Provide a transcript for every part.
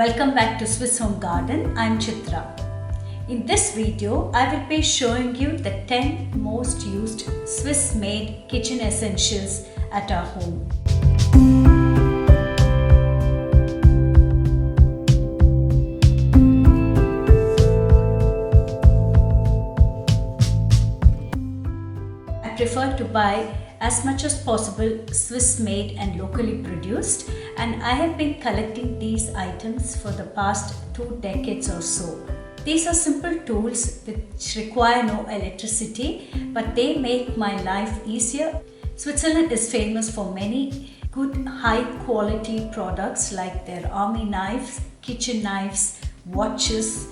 Welcome back to Swiss Home Garden. I'm Chitra. In this video, I will be showing you the 10 most used Swiss-made kitchen essentials at our home. I prefer to buy as much as possible Swiss-made and locally produced, and I have been collecting these items for the past 2 decades or so. These are simple tools which require no electricity, but they make my life easier. Switzerland is famous for many good high quality products like their army knives, kitchen knives, watches,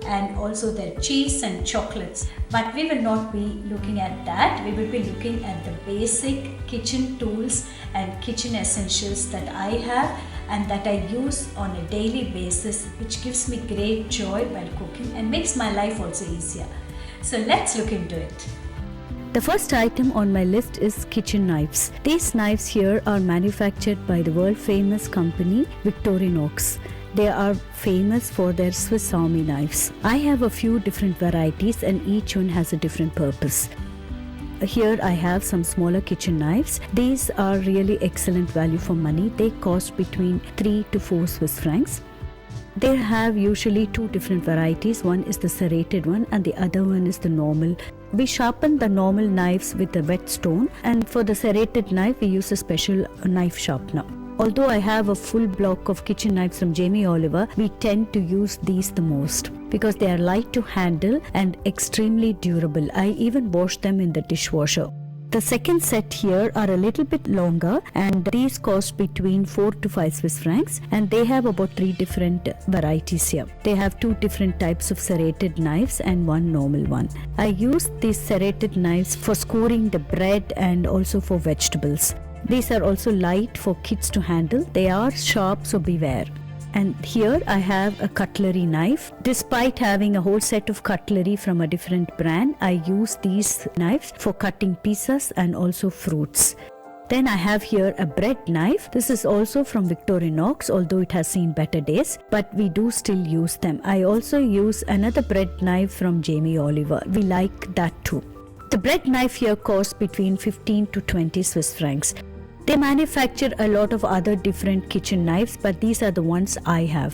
and also their cheese and chocolates. But we will not be looking at that. We will be looking at the basic kitchen tools and kitchen essentials that I have and that I use on a daily basis, which gives me great joy while cooking and makes my life also easier. So let's look into it. The first item on my list is kitchen knives. These knives here are manufactured by the world famous company Victorinox. They are famous for their Swiss Army knives. I have a few different varieties and each one has a different purpose. Here I have some smaller kitchen knives. These are really excellent value for money. They cost between 3 to 4 Swiss francs. They have usually 2 different varieties. One is the serrated one and the other one is the normal. We sharpen the normal knives with a whetstone, and for the serrated knife we use a special knife sharpener. Although I have a full block of kitchen knives from Jamie Oliver, we tend to use these the most because they are light to handle and extremely durable. I even wash them in the dishwasher. The second set here are a little bit longer, and these cost between 4 to 5 Swiss francs, and they have about 3 different varieties here. They have 2 different types of serrated knives and 1 normal one. I use these serrated knives for skewering the bread and also for vegetables. These are also light for kids to handle. They are sharp, so beware. And here I have a cutlery knife. Despite having a whole set of cutlery from a different brand, I use these knives for cutting pizzas and also fruits. Then I have here a bread knife. This is also from Victorinox, although it has seen better days, but we do still use them. I also use another bread knife from Jamie Oliver. We like that too. The bread knife here costs between 15 to 20 Swiss francs. They manufacture a lot of other different kitchen knives, but these are the ones I have.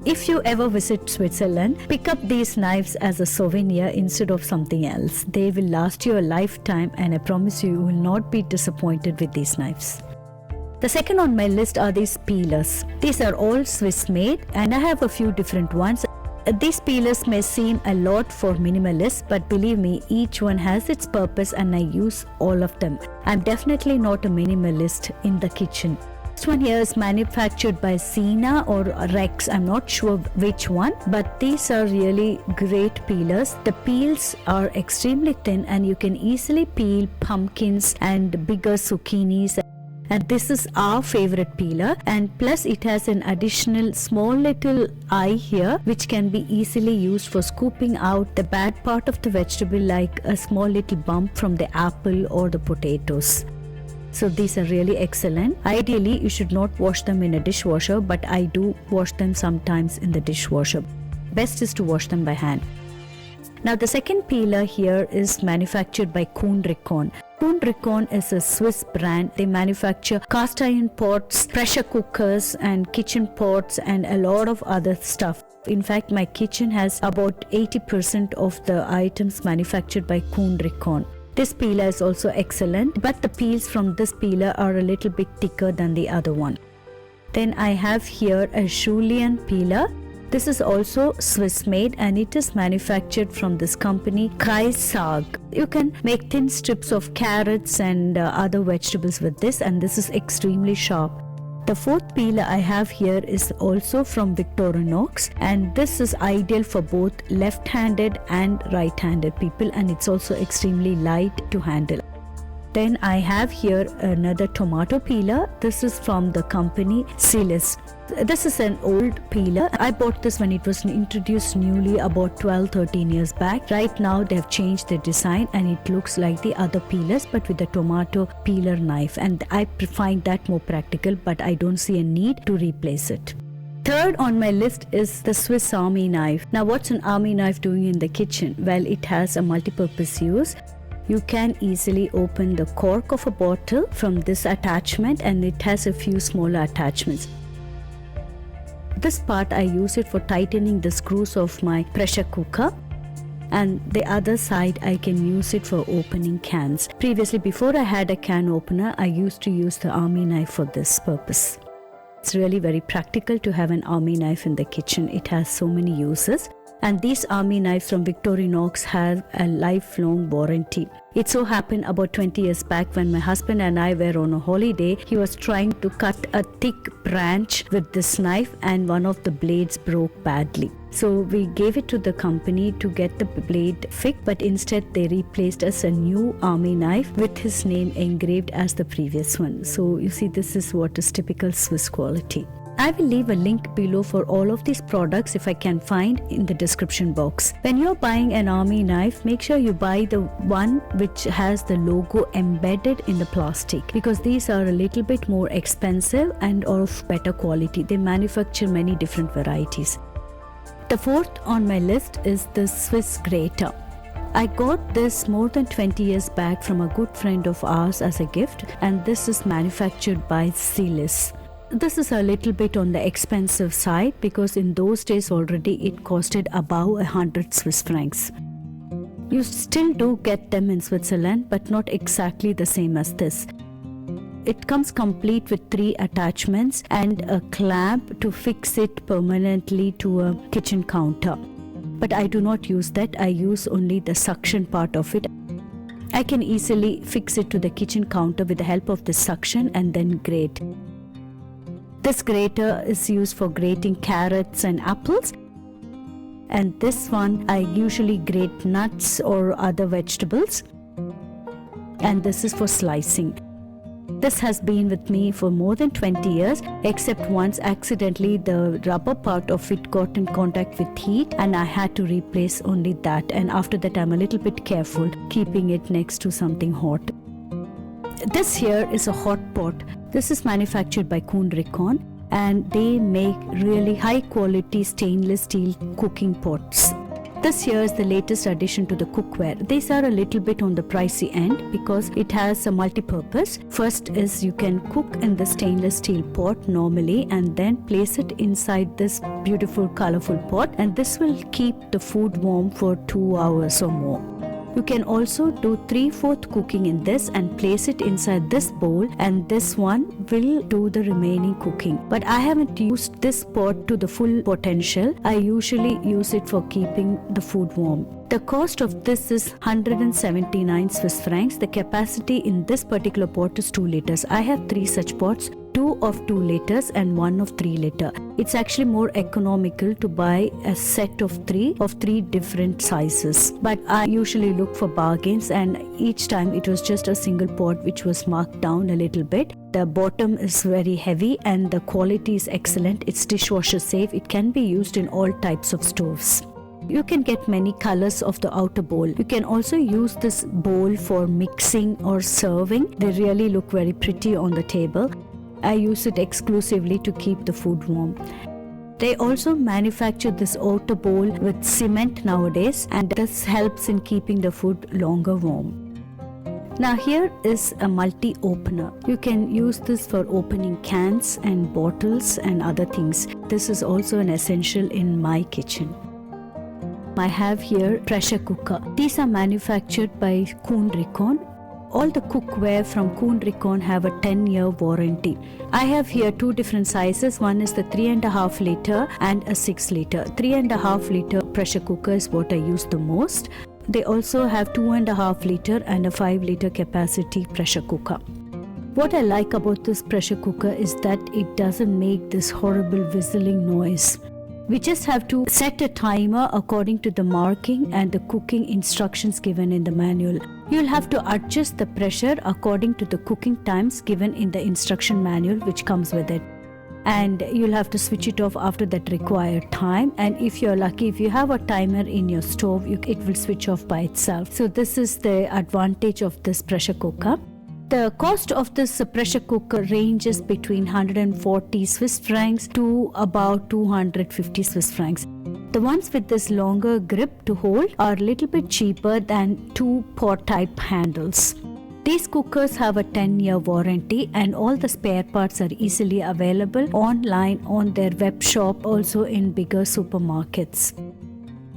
If you ever visit Switzerland, pick up these knives as a souvenir instead of something else. They will last you a lifetime, and I promise you will not be disappointed with these knives. The second on my list are these peelers. These are all Swiss made, and I have a few different ones. These peelers may seem a lot for minimalists, but believe me, each one has its purpose and I use all of them. I'm definitely not a minimalist in the kitchen. This one here is manufactured by Sina or Rex. I'm not sure which one, but these are really great peelers. The peels are extremely thin and you can easily peel pumpkins and bigger zucchinis. And this is our favorite peeler, and plus it has an additional small little eye here which can be easily used for scooping out the bad part of the vegetable, like a small little bump from the apple or the potatoes. So these are really excellent. Ideally you should not wash them in a dishwasher, but I do wash them sometimes in the dishwasher. Best is to wash them by hand. Now the second peeler here is manufactured by Kuhn Rikon. Kuhn Rikon is a Swiss brand. They manufacture cast iron pots, pressure cookers and kitchen pots and a lot of other stuff. In fact, my kitchen has about 80% of the items manufactured by Kuhn Rikon. This peeler is also excellent, but the peels from this peeler are a little bit thicker than the other one. Then I have here a Julienne peeler. This is also Swiss made and it is manufactured from this company Kreissag. You can make thin strips of carrots and other vegetables with this, and this is extremely sharp. The fourth peeler I have here is also from Victorinox, and this is ideal for both left-handed and right-handed people, and it's also extremely light to handle. Then I have here another tomato peeler. This is from the company Zyliss. This is an old peeler. I bought this when it was introduced newly about 12-13 years back. Right now they have changed the design and it looks like the other peelers but with a tomato peeler knife, and I find that more practical, but I don't see a need to replace it. Third on my list is the Swiss Army knife. Now what's an army knife doing in the kitchen? Well, it has a multi-purpose use. You can easily open the cork of a bottle from this attachment, and it has a few smaller attachments. This part I use it for tightening the screws of my pressure cooker, and the other side I can use it for opening cans. Previously, before I had a can opener, I used to use the army knife for this purpose. It's really very practical to have an army knife in the kitchen. It has so many uses. And these army knives from Victorinox have a lifelong warranty. It so happened about 20 years back when my husband and I were on a holiday, he was trying to cut a thick branch with this knife and one of the blades broke badly. So we gave it to the company to get the blade fixed, but instead they replaced us a new army knife with his name engraved as the previous one. So you see, this is what is typical Swiss quality. I will leave a link below for all of these products if I can find in the description box. When you're buying an army knife, make sure you buy the one which has the logo embedded in the plastic, because these are a little bit more expensive and of better quality. They manufacture many different varieties. The fourth on my list is the Swiss grater. I got this more than 20 years back from a good friend of ours as a gift, and this is manufactured by Zyliss. This is a little bit on the expensive side because in those days already it costed above 100 Swiss francs. You still do get them in Switzerland, but not exactly the same as this. It comes complete with 3 attachments and a clamp to fix it permanently to a kitchen counter. But I do not use that. I use only the suction part of it. I can easily fix it to the kitchen counter with the help of the suction and then grate. This grater is used for grating carrots and apples, and this one I usually grate nuts or other vegetables, and this is for slicing. This has been with me for more than 20 years, except once accidentally the rubber part of it got in contact with heat and I had to replace only that, and after that I'm a little bit careful keeping it next to something hot. This here is a hot pot. This is manufactured by Kuhn Rikon, and they make really high quality stainless steel cooking pots. This here is the latest addition to the cookware. These are a little bit on the pricey end because it has a multi-purpose. First is you can cook in the stainless steel pot normally and then place it inside this beautiful colorful pot, and this will keep the food warm for 2 hours or more. You can also do 3/4 cooking in this and place it inside this bowl, and this one will do the remaining cooking. But I haven't used this pot to the full potential. I usually use it for keeping the food warm. The cost of this is 179 Swiss francs. The capacity in this particular pot is 2 liters. I have 3 such pots, 2 of 2 liters and 1 of 3 liter. It's actually more economical to buy a set of 3 different sizes. But I usually look for bargains, and each time it was just a single pot which was marked down a little bit. The bottom is very heavy and the quality is excellent. It's dishwasher safe. It can be used in all types of stoves. You can get many colors of the outer bowl. You can also use this bowl for mixing or serving. They really look very pretty on the table. I use it exclusively to keep the food warm. They also manufacture this outer bowl with cement nowadays, and this helps in keeping the food longer warm. Now here is a multi-opener. You can use this for opening cans and bottles and other things. This is also an essential in my kitchen. I have here pressure cooker. These are manufactured by Kuhn Rikon. All the cookware from Kuhn Rikon have a 10-year warranty. I have here 2 different sizes. One is the 3.5 liter and a 6 liter. 3.5 liter pressure cooker is what I use the most. They also have 2.5 liter and a 5 liter capacity pressure cooker. What I like about this pressure cooker is that it doesn't make this horrible whistling noise. We just have to set a timer according to the marking and the cooking instructions given in the manual. You'll have to adjust the pressure according to the cooking times given in the instruction manual which comes with it. And you'll have to switch it off after that required time. And if you're lucky, if you have a timer in your stove, it will switch off by itself. So this is the advantage of this pressure cooker. The cost of this pressure cooker ranges between 140 Swiss francs to about 250 Swiss francs. The ones with this longer grip to hold are a little bit cheaper than two pot type handles. These cookers have a 10-year warranty and all the spare parts are easily available online on their web shop, also in bigger supermarkets.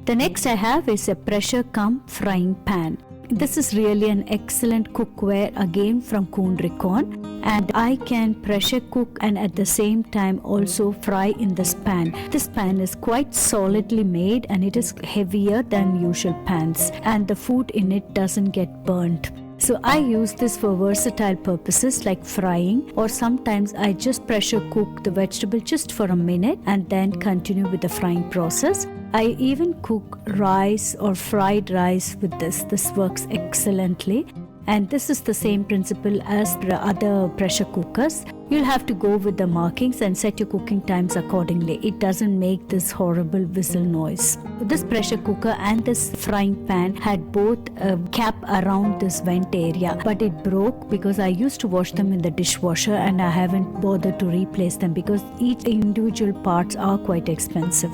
The next I have is a pressure cum frying pan. This is really an excellent cookware, again from Kuhn Rikon, and I can pressure cook and at the same time also fry in this pan. This pan is quite solidly made and it is heavier than usual pans, and the food in it doesn't get burnt. So I use this for versatile purposes like frying, or sometimes I just pressure cook the vegetable just for a minute and then continue with the frying process. I even cook rice or fried rice with this. This works excellently. And this is the same principle as the other pressure cookers. You'll have to go with the markings and set your cooking times accordingly. It doesn't make this horrible whistle noise. This pressure cooker and this frying pan had both a cap around this vent area, but it broke because I used to wash them in the dishwasher and I haven't bothered to replace them because each individual parts are quite expensive.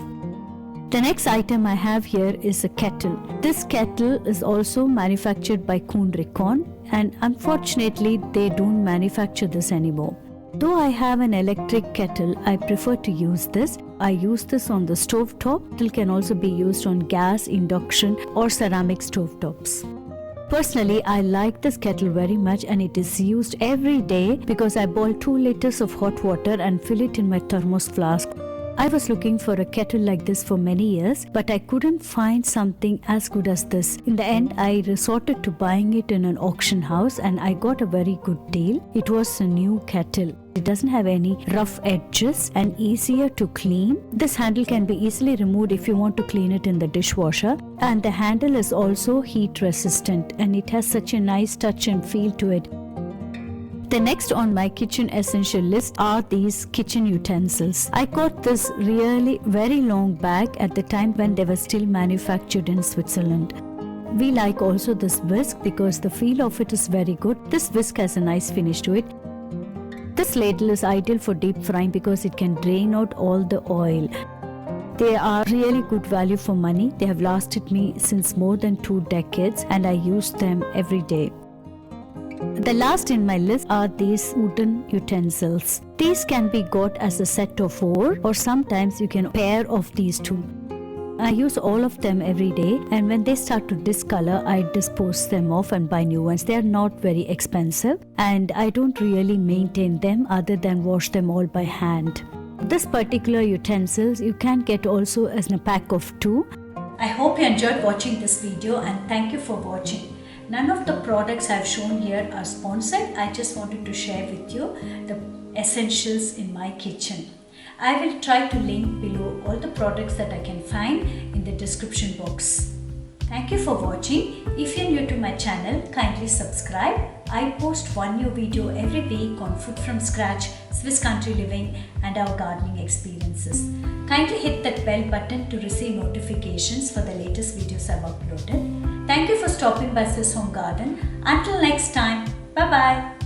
The next item I have here is a kettle. This kettle is also manufactured by Kuhn Rikon, and unfortunately they don't manufacture this anymore. Though I have an electric kettle, I prefer to use this. I use this on the stovetop. It can also be used on gas, induction or ceramic stovetops. Personally, I like this kettle very much and it is used every day because I boil 2 liters of hot water and fill it in my thermos flask. I was looking for a kettle like this for many years, but I couldn't find something as good as this. In the end, I resorted to buying it in an auction house and I got a very good deal. It was a new kettle. It doesn't have any rough edges and easier to clean. This handle can be easily removed if you want to clean it in the dishwasher. And the handle is also heat resistant and it has such a nice touch and feel to it. The next on my kitchen essential list are these kitchen utensils. I got this really very long back at the time when they were still manufactured in Switzerland. We like also this whisk because the feel of it is very good. This whisk has a nice finish to it. This ladle is ideal for deep frying because it can drain out all the oil. They are really good value for money. They have lasted me since more than 2 decades and I use them every day. The last in my list are these wooden utensils. These can be got as a set of 4 or sometimes you can pair of these 2. I use all of them every day and when they start to discolor, I dispose them off and buy new ones. They are not very expensive and I don't really maintain them other than wash them all by hand. This particular utensils you can get also as a pack of 2. I hope you enjoyed watching this video and thank you for watching. None of the products I have shown here are sponsored. I just wanted to share with you the essentials in my kitchen. I will try to link below all the products that I can find in the description box. Thank you for watching. If you're new to my channel, kindly subscribe. I post one new video every week on food from scratch, Swiss country living and our gardening experiences. Kindly hit that bell button to receive notifications for the latest videos I've uploaded. Thank you for stopping by Swiss Home Garden. Until next time, bye bye.